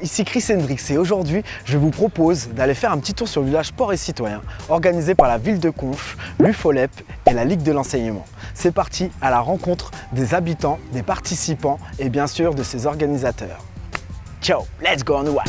Ici Chris Hendrix et aujourd'hui je vous propose d'aller faire un petit tour sur le village Sport et Citoyen organisé par la ville de Conches, l'UFOLEP et la Ligue de l'enseignement. C'est parti à la rencontre des habitants, des participants et bien sûr de ses organisateurs. Ciao, let's go on one.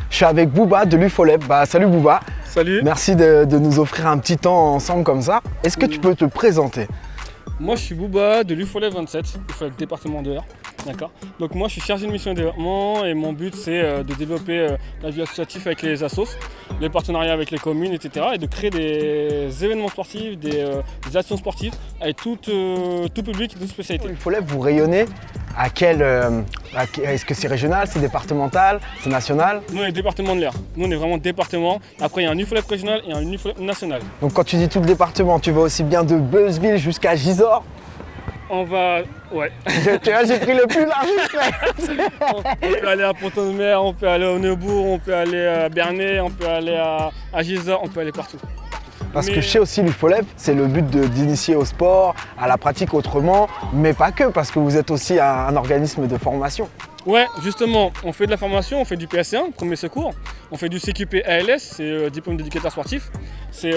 Je suis avec Bouba de l'UFOLEP. Salut Bouba. Salut. Merci de nous offrir un petit temps ensemble comme ça. Est-ce que tu peux te présenter? Moi je suis Bouba de l'UFOLEP 27, UFOLEP département de l'Eure. D'accord. Donc moi je suis chargé de mission et développement et mon but c'est de développer la vie associative avec les assos, les partenariats avec les communes, etc. Et de créer des événements sportifs, des actions sportives avec tout public et toute spécialité. L'UFOLEP, vous rayonnez à quel... est-ce que c'est régional, c'est départemental, c'est national? Nous on est département de l'Eure. Nous on est vraiment département. Après il y a un UFOLEP régional et un UFOLEP national. Donc quand tu dis tout le département, tu vas aussi bien de Beuzeville jusqu'à Gisors? On va... Ouais. Tu vois, j'ai pris le plus large. On peut aller à Pont-de-Mer, on peut aller au Neubourg, on peut aller à Bernay, on peut aller à Gisors, on peut aller partout. Parce que je sais aussi l'UFOLEP, c'est le but d'initier au sport, à la pratique autrement, mais pas que, parce que vous êtes aussi un organisme de formation. Ouais, justement, on fait de la formation, on fait du PSC1, premier secours, on fait du CQP ALS, c'est diplôme d'éducateur sportif, c'est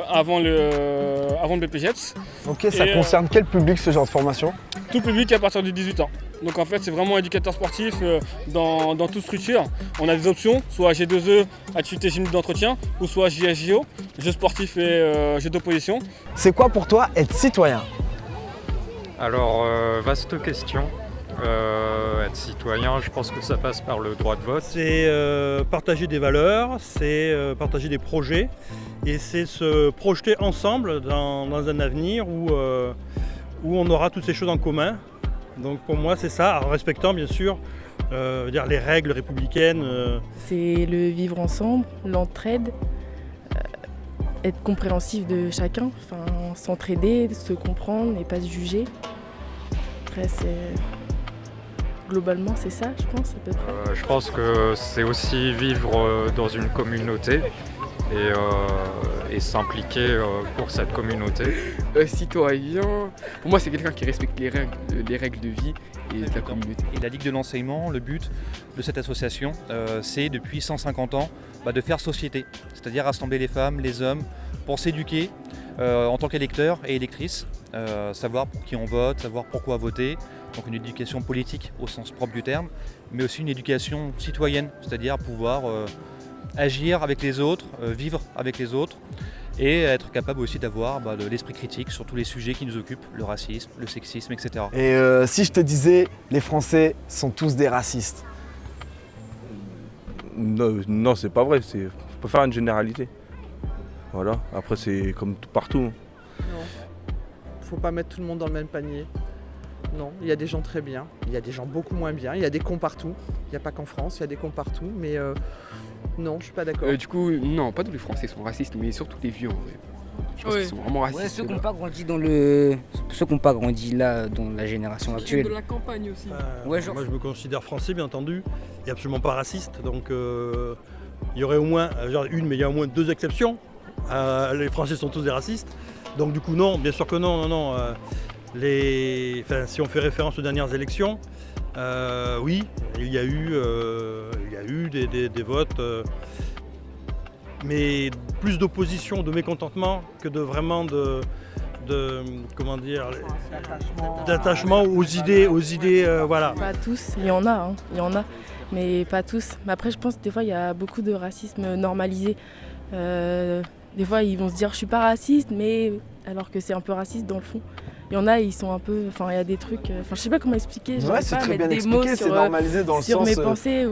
avant le BPJETS. Ok, ça concerne quel public ce genre de formation? Tout public à partir de 18 ans. Donc en fait c'est vraiment éducateur sportif dans toute structure. On a des options, soit G2E, activité chimique d'entretien, ou soit JSJO, jeux sportifs et jeux d'opposition. C'est quoi pour toi être citoyen? Alors, vaste question. Être citoyen, je pense que ça passe par le droit de vote. C'est partager des valeurs, c'est partager des projets et c'est se projeter ensemble dans un avenir où on aura toutes ces choses en commun. Donc pour moi c'est ça, en respectant bien sûr les règles républicaines. C'est le vivre ensemble, l'entraide, être compréhensif de chacun, s'entraider, se comprendre et pas se juger. Après globalement c'est ça je pense à peu près. Je pense que c'est aussi vivre dans une communauté et s'impliquer pour cette communauté. Citoyen, pour moi c'est quelqu'un qui respecte les règles de vie et de la communauté. Et la Ligue de l'enseignement, le but de cette association, c'est depuis 150 ans de faire société, c'est-à-dire rassembler les femmes, les hommes, pour s'éduquer en tant qu'électeurs et électrices, savoir pour qui on vote, savoir pourquoi voter, donc une éducation politique au sens propre du terme, mais aussi une éducation citoyenne, c'est-à-dire pouvoir agir avec les autres, vivre avec les autres et être capable aussi d'avoir de l'esprit critique sur tous les sujets qui nous occupent, le racisme, le sexisme, etc. Et si je te disais les Français sont tous des racistes? Non, c'est pas vrai, faut pas faire une généralité. Voilà, après c'est comme partout. Non, faut pas mettre tout le monde dans le même panier. Non, il y a des gens très bien, il y a des gens beaucoup moins bien, il y a des cons partout. Il n'y a pas qu'en France, il y a des cons partout, mais non, je suis pas d'accord. Du coup, non, pas tous les Français sont racistes, mais surtout les vieux en vrai. Je pense qu'ils sont vraiment racistes. Ouais, ceux qui n'ont pas grandi là dans la génération actuelle. De la campagne aussi. Moi je me considère français bien entendu, et absolument pas raciste, donc il y aurait au moins, il y a au moins deux exceptions. Les Français sont tous des racistes, donc du coup non, bien sûr que non. Si on fait référence aux dernières élections, oui, il y a eu des votes, mais plus d'opposition, de mécontentement que de vraiment d'attachement aux idées, voilà. Pas tous, il y en a, mais pas tous. Mais après je pense que des fois il y a beaucoup de racisme normalisé. Des fois ils vont se dire je suis pas raciste, mais alors que c'est un peu raciste dans le fond. Il y en a, ils sont un peu... il y a des trucs... je sais pas comment expliquer. Ouais, c'est très bien expliqué, c'est normalisé dans le sens... Sur mes pensées.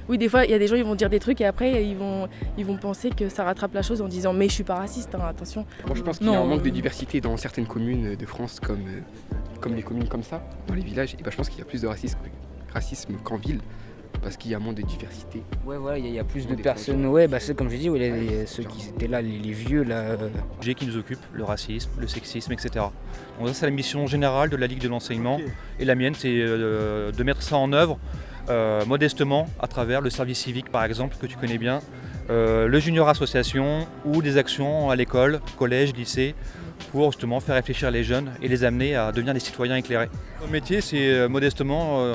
Oui, des fois, il y a des gens, ils vont dire des trucs et après, ils vont penser que ça rattrape la chose en disant « mais je suis pas raciste, attention ». Moi, je pense qu'il y a un manque de diversité dans certaines communes de France, comme les communes comme ça, dans les villages. Et je pense qu'il y a plus de racisme qu'en ville. parce qu'il y a moins de diversité. Ouais, voilà, il y a plus de Des personnes. frontières. Ouais, bah c'est comme je dis, ouais, ceux qui étaient là, les vieux là. Sujets qui nous occupent, le racisme, le sexisme, etc. Donc ça, c'est la mission générale de la Ligue de l'enseignement. Ok. Et la mienne, c'est de mettre ça en œuvre modestement à travers le service civique, par exemple, que tu connais bien, le junior association ou des actions à l'école, collège, lycée, pour justement faire réfléchir les jeunes et les amener à devenir des citoyens éclairés. Mon métier, c'est modestement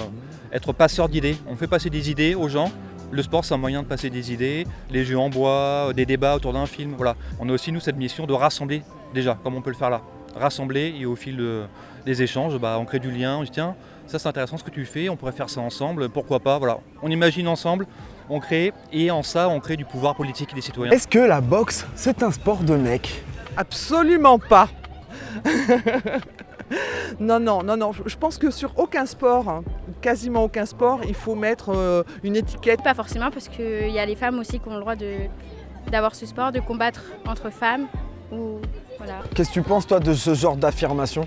être passeur d'idées. On fait passer des idées aux gens. Le sport, c'est un moyen de passer des idées, les jeux en bois, des débats autour d'un film. Voilà. On a aussi, nous, cette mission de rassembler, déjà, comme on peut le faire là. Rassembler, et au fil des échanges, on crée du lien. On dit tiens, ça c'est intéressant ce que tu fais, on pourrait faire ça ensemble, pourquoi pas. Voilà. On imagine ensemble, on crée, et en ça, on crée du pouvoir politique des citoyens. Est-ce que la boxe, c'est un sport de mec? Absolument pas. Non, non, non, non. Je pense que sur aucun sport, hein, quasiment aucun sport, il faut mettre une étiquette. Pas forcément, parce qu'il y a les femmes aussi qui ont le droit d'avoir ce sport, de combattre entre femmes. Ou, voilà. Qu'est-ce que tu penses toi de ce genre d'affirmation?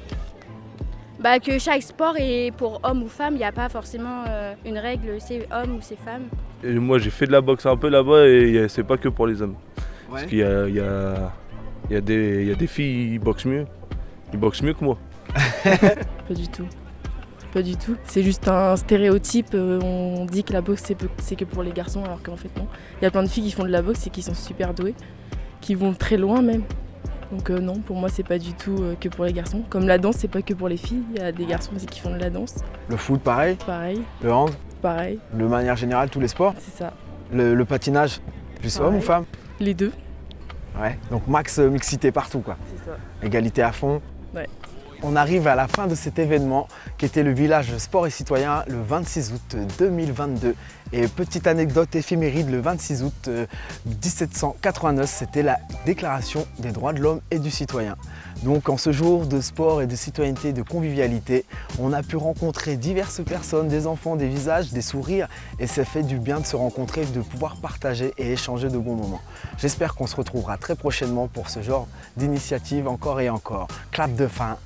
Bah, que chaque sport est pour homme ou femme, il n'y a pas forcément une règle, c'est homme ou c'est femme. Et moi j'ai fait de la boxe un peu là-bas et c'est pas que pour les hommes. Ouais. Parce qu'il y a des filles qui boxent mieux. Ils boxent mieux que moi. Pas du tout. Pas du tout. C'est juste un stéréotype. On dit que la boxe c'est que pour les garçons, alors qu'en fait non. Il y a plein de filles qui font de la boxe et qui sont super douées, qui vont très loin même. Donc non, pour moi c'est pas du tout que pour les garçons. Comme la danse, c'est pas que pour les filles. Il y a des garçons aussi qui font de la danse. Le foot pareil, Pareil, le hand, pareil, de manière générale tous les sports. c'est ça. Le patinage, plus Pareil. homme ou femme? Les deux. Ouais. Donc max mixité partout quoi. C'est ça. Égalité à fond. Ouais. On arrive à la fin de cet événement qui était le village sport et citoyen le 26 août 2022. Et petite anecdote éphéméride, le 26 août 1789, c'était la déclaration des droits de l'homme et du citoyen. Donc en ce jour de sport et de citoyenneté, de convivialité, on a pu rencontrer diverses personnes, des enfants, des visages, des sourires. Et ça fait du bien de se rencontrer, de pouvoir partager et échanger de bons moments. J'espère qu'on se retrouvera très prochainement pour ce genre d'initiative encore et encore. Clap de fin.